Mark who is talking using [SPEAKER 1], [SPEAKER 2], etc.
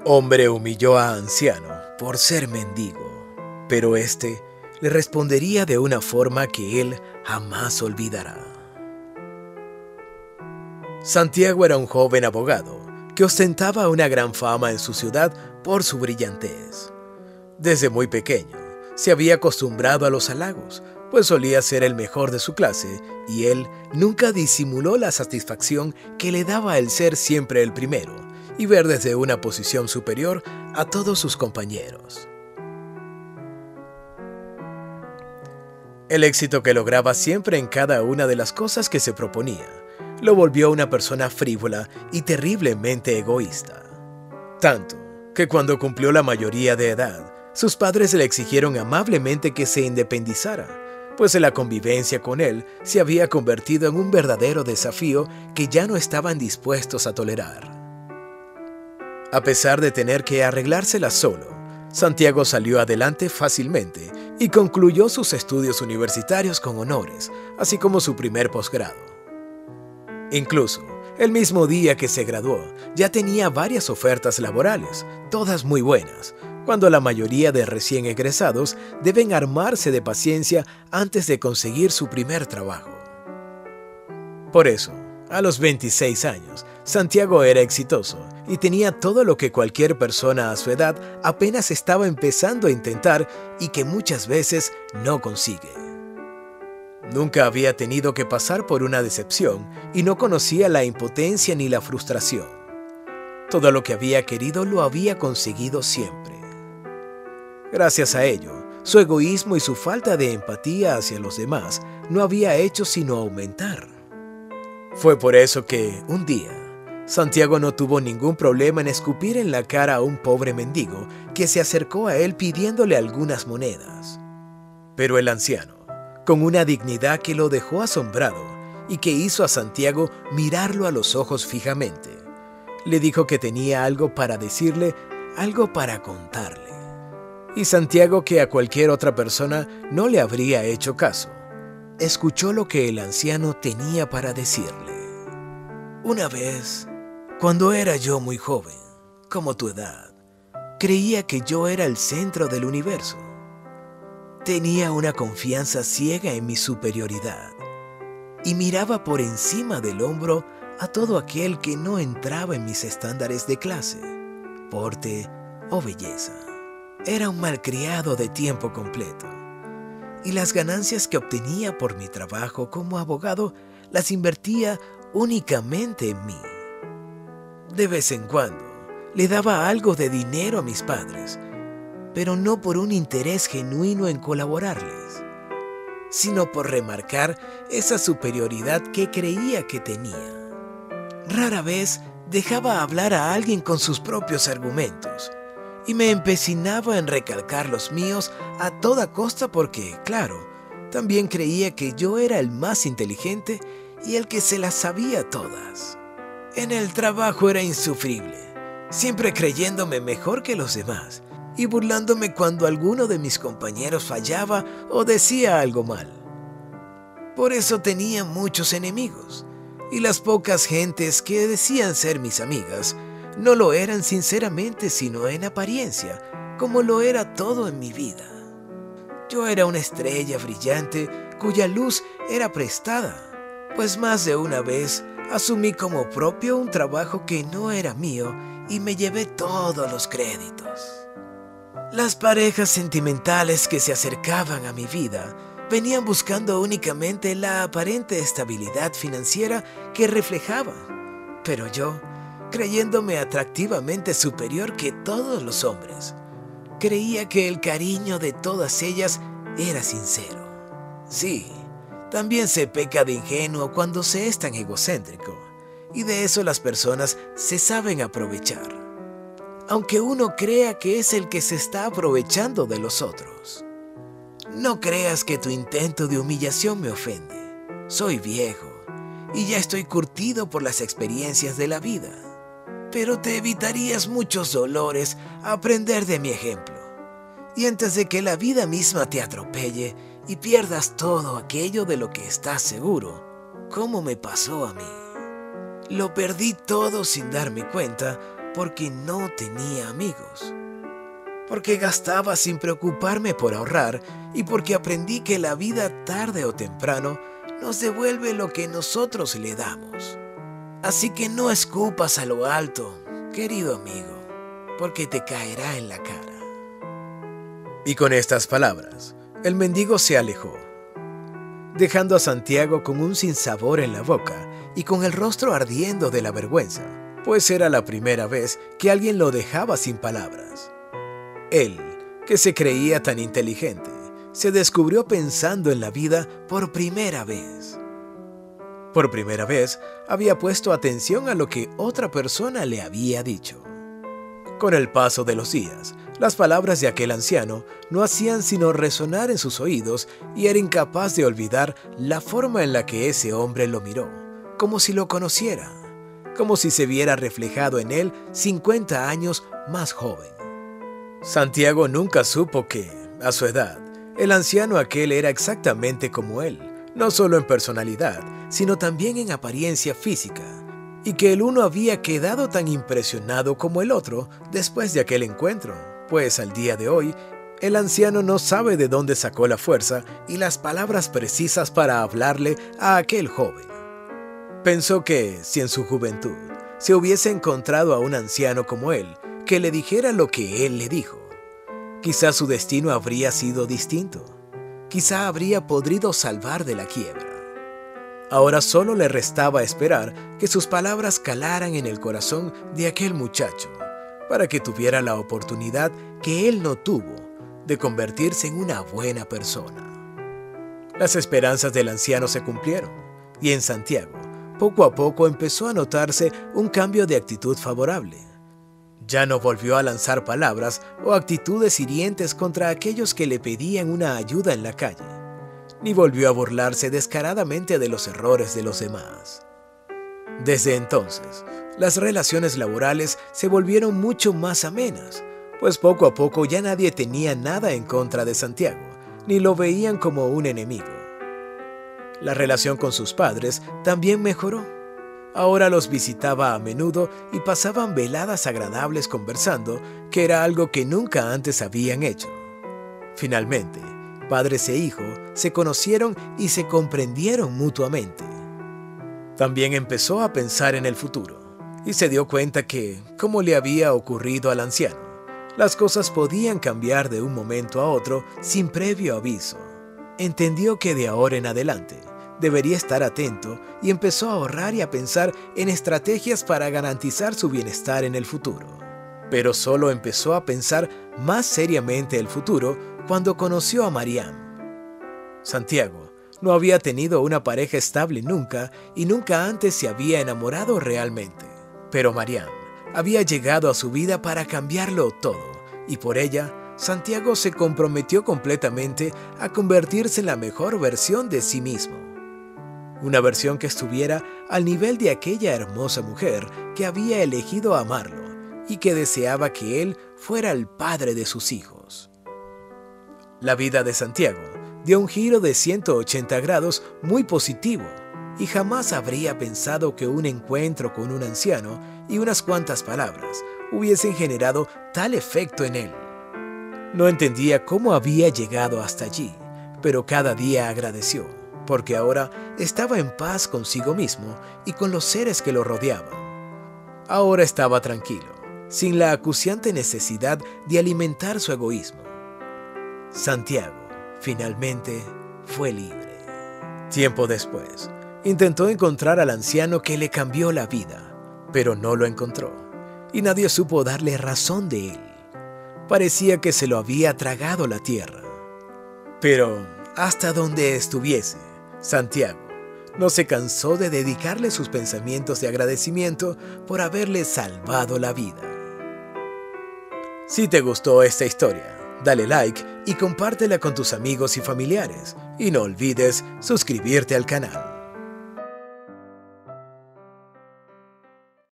[SPEAKER 1] Hombre humilló a anciano por ser mendigo, pero éste le respondería de una forma que él jamás olvidará. Santiago era un joven abogado que ostentaba una gran fama en su ciudad por su brillantez. Desde muy pequeño se había acostumbrado a los halagos, pues solía ser el mejor de su clase y él nunca disimuló la satisfacción que le daba el ser siempre el primero y ver desde una posición superior a todos sus compañeros. El éxito que lograba siempre en cada una de las cosas que se proponía lo volvió una persona frívola y terriblemente egoísta. Tanto que cuando cumplió la mayoría de edad, sus padres le exigieron amablemente que se independizara, pues la convivencia con él se había convertido en un verdadero desafío que ya no estaban dispuestos a tolerar. A pesar de tener que arreglársela solo, Santiago salió adelante fácilmente y concluyó sus estudios universitarios con honores, así como su primer posgrado. Incluso, el mismo día que se graduó, ya tenía varias ofertas laborales, todas muy buenas, cuando la mayoría de recién egresados deben armarse de paciencia antes de conseguir su primer trabajo. Por eso, a los 26 años, Santiago era exitoso y tenía todo lo que cualquier persona a su edad apenas estaba empezando a intentar y que muchas veces no consigue. Nunca había tenido que pasar por una decepción y no conocía la impotencia ni la frustración. Todo lo que había querido lo había conseguido siempre. Gracias a ello, su egoísmo y su falta de empatía hacia los demás no había hecho sino aumentar. Fue por eso que, un día, Santiago no tuvo ningún problema en escupir en la cara a un pobre mendigo que se acercó a él pidiéndole algunas monedas. Pero el anciano, con una dignidad que lo dejó asombrado y que hizo a Santiago mirarlo a los ojos fijamente, le dijo que tenía algo para decirle, algo para contarle. Y Santiago, que a cualquier otra persona no le habría hecho caso, escuchó lo que el anciano tenía para decirle. Una vez, cuando era yo muy joven, como tu edad, creía que yo era el centro del universo. Tenía una confianza ciega en mi superioridad y miraba por encima del hombro a todo aquel que no entraba en mis estándares de clase, porte o belleza. Era un malcriado de tiempo completo y las ganancias que obtenía por mi trabajo como abogado las invertía únicamente en mí. De vez en cuando le daba algo de dinero a mis padres, pero no por un interés genuino en colaborarles, sino por remarcar esa superioridad que creía que tenía. Rara vez dejaba hablar a alguien con sus propios argumentos y me empecinaba en recalcar los míos a toda costa porque, claro, también creía que yo era el más inteligente y el que se las sabía todas. En el trabajo era insufrible, siempre creyéndome mejor que los demás y burlándome cuando alguno de mis compañeros fallaba o decía algo mal. Por eso tenía muchos enemigos, y las pocas gentes que decían ser mis amigas no lo eran sinceramente sino en apariencia, como lo era todo en mi vida. Yo era una estrella brillante cuya luz era prestada, pues más de una vez asumí como propio un trabajo que no era mío y me llevé todos los créditos. Las parejas sentimentales que se acercaban a mi vida venían buscando únicamente la aparente estabilidad financiera que reflejaban, pero yo, creyéndome atractivamente superior que todos los hombres, creía que el cariño de todas ellas era sincero. Sí, también se peca de ingenuo cuando se es tan egocéntrico, y de eso las personas se saben aprovechar, aunque uno crea que es el que se está aprovechando de los otros. No creas que tu intento de humillación me ofende. Soy viejo y ya estoy curtido por las experiencias de la vida, pero te evitarías muchos dolores a aprender de mi ejemplo. Y antes de que la vida misma te atropelle y pierdas todo aquello de lo que estás seguro, como me pasó a mí. Lo perdí todo sin darme cuenta porque no tenía amigos, porque gastaba sin preocuparme por ahorrar y porque aprendí que la vida tarde o temprano nos devuelve lo que nosotros le damos. Así que no escupas a lo alto, querido amigo, porque te caerá en la cara. Y con estas palabras, el mendigo se alejó, dejando a Santiago con un sinsabor en la boca y con el rostro ardiendo de la vergüenza, pues era la primera vez que alguien lo dejaba sin palabras. Él, que se creía tan inteligente, se descubrió pensando en la vida por primera vez. Por primera vez, había puesto atención a lo que otra persona le había dicho. Con el paso de los días, las palabras de aquel anciano no hacían sino resonar en sus oídos y era incapaz de olvidar la forma en la que ese hombre lo miró, como si lo conociera, como si se viera reflejado en él 50 años más joven. Santiago nunca supo que, a su edad, el anciano aquel era exactamente como él, no solo en personalidad, sino también en apariencia física, y que el uno había quedado tan impresionado como el otro después de aquel encuentro, pues al día de hoy, el anciano no sabe de dónde sacó la fuerza y las palabras precisas para hablarle a aquel joven. Pensó que, si en su juventud se hubiese encontrado a un anciano como él, que le dijera lo que él le dijo, quizá su destino habría sido distinto. Quizá habría podido salvar de la quiebra. Ahora solo le restaba esperar que sus palabras calaran en el corazón de aquel muchacho, para que tuviera la oportunidad que él no tuvo de convertirse en una buena persona. Las esperanzas del anciano se cumplieron, y en Santiago, poco a poco empezó a notarse un cambio de actitud favorable. Ya no volvió a lanzar palabras o actitudes hirientes contra aquellos que le pedían una ayuda en la calle, ni volvió a burlarse descaradamente de los errores de los demás. Desde entonces, las relaciones laborales se volvieron mucho más amenas, pues poco a poco ya nadie tenía nada en contra de Santiago, ni lo veían como un enemigo. La relación con sus padres también mejoró. Ahora los visitaba a menudo y pasaban veladas agradables conversando, que era algo que nunca antes habían hecho. Finalmente, padres e hijo se conocieron y se comprendieron mutuamente. También empezó a pensar en el futuro y se dio cuenta que, como le había ocurrido al anciano, las cosas podían cambiar de un momento a otro sin previo aviso. Entendió que de ahora en adelante debería estar atento y empezó a ahorrar y a pensar en estrategias para garantizar su bienestar en el futuro. Pero solo empezó a pensar más seriamente el futuro cuando conoció a Mariam. Santiago no había tenido una pareja estable nunca y nunca antes se había enamorado realmente. Pero Mariam había llegado a su vida para cambiarlo todo y por ella, Santiago se comprometió completamente a convertirse en la mejor versión de sí mismo. Una versión que estuviera al nivel de aquella hermosa mujer que había elegido amarlo y que deseaba que él fuera el padre de sus hijos. La vida de Santiago dio un giro de 180 grados muy positivo y jamás habría pensado que un encuentro con un anciano y unas cuantas palabras hubiesen generado tal efecto en él. No entendía cómo había llegado hasta allí, pero cada día agradeció, porque ahora estaba en paz consigo mismo y con los seres que lo rodeaban. Ahora estaba tranquilo, sin la acuciante necesidad de alimentar su egoísmo. Santiago, finalmente, fue libre. Tiempo después, intentó encontrar al anciano que le cambió la vida, pero no lo encontró, y nadie supo darle razón de él. Parecía que se lo había tragado la tierra. Pero, hasta donde estuviese, Santiago no se cansó de dedicarle sus pensamientos de agradecimiento por haberle salvado la vida. Si te gustó esta historia, dale like y compártela con tus amigos y familiares. Y no olvides suscribirte al canal.